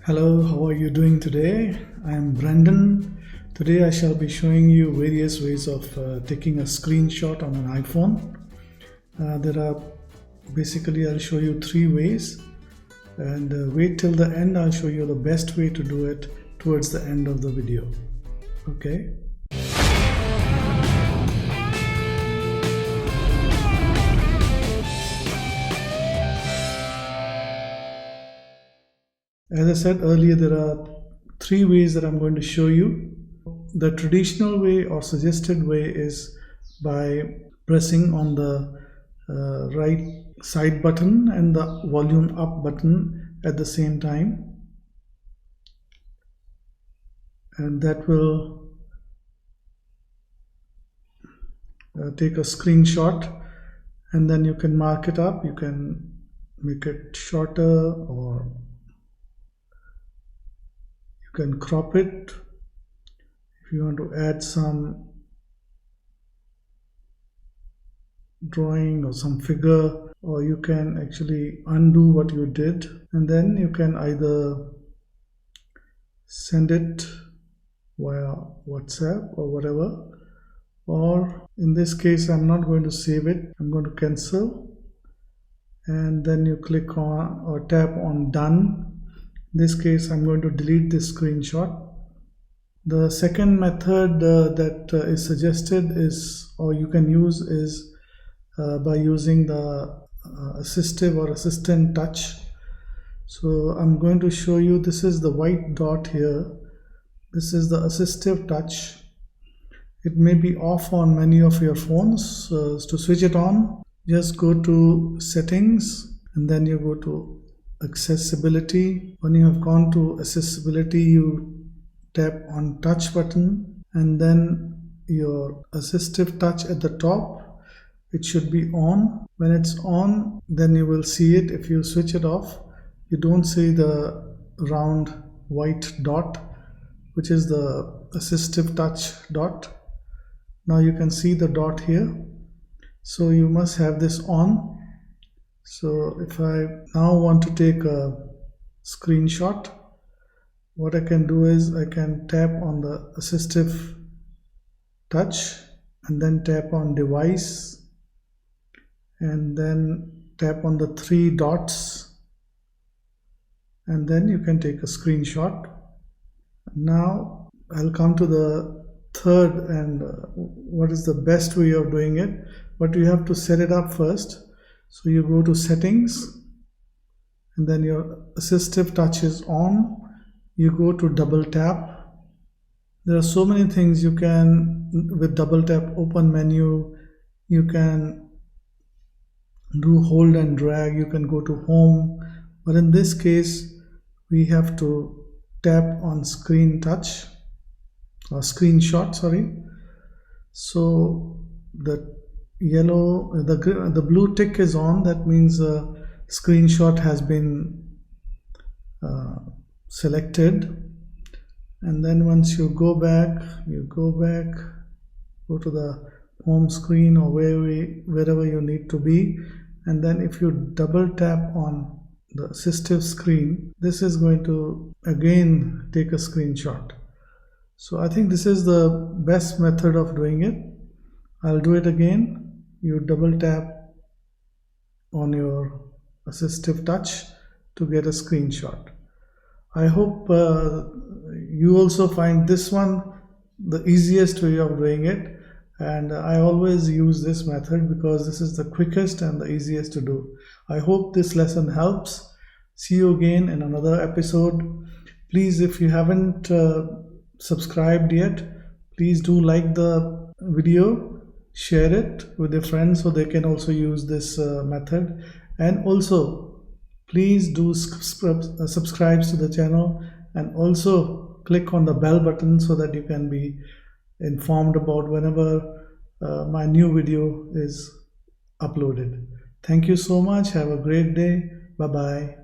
Hello, how are you doing today? I am Brandon. Today I shall be showing you various ways of taking a screenshot on an iPhone. I'll show you three ways, and wait till the end. I'll show you the best way to do it towards the end of the video. Okay. As I said earlier, there are three ways that I'm going to show you. The traditional way or suggested way is by pressing on the right side button and the volume up button at the same time, and that will take a screenshot, and then you can mark it up. You can make it shorter, or you can crop it if you want to add some drawing or some figure, or you can actually undo what you did, and then you can either send it via WhatsApp or whatever, or in this case I'm not going to save it. I'm going to cancel, and then you click on or tap on done. In this case I'm going to delete this screenshot. The second method that is suggested is, or you can use, is by using the assistive or assistant touch. So I'm going to show you, this is the white dot here. This is the assistive touch. It may be off on many of your phones. To switch it on, just go to settings, and then you go to accessibility. When you have gone to accessibility, you tap on touch button, and then your assistive touch at the top, it should be on. When it's on, then you will see it. If you switch it off, you don't see the round white dot, which is the assistive touch dot. Now you can see the dot here, so you must have this on. So if I now want to take a screenshot, what I can do is I can tap on the assistive touch, and then tap on device, and then tap on the three dots, and then you can take a screenshot. Now I'll come to the third and what is the best way of doing it, but you have to set it up first. So you go to settings, and then your assistive touch is on. You go to double tap. There are so many things you can with double tap. Open menu, you can do hold and drag, you can go to home, but in this case we have to tap on screen touch or screenshot, sorry. So the yellow, the blue tick is on. That means a screenshot has been selected. And then once you go back, go to the home screen or wherever you need to be, and then if you double tap on the assistive screen, this is going to again take a screenshot. So I think this is the best method of doing it. I'll do it again. You double tap on your assistive touch to get a screenshot. I hope you also find this one the easiest way of doing it, and I always use this method because this is the quickest and the easiest to do. I hope this lesson helps. See you again in another episode. Please, if you haven't subscribed yet, please do like the video, share it with your friends so they can also use this method, and also please do subscribe to the channel, and also click on the bell button so that you can be informed about whenever my new video is uploaded. Thank you so much. Have a great day. Bye bye.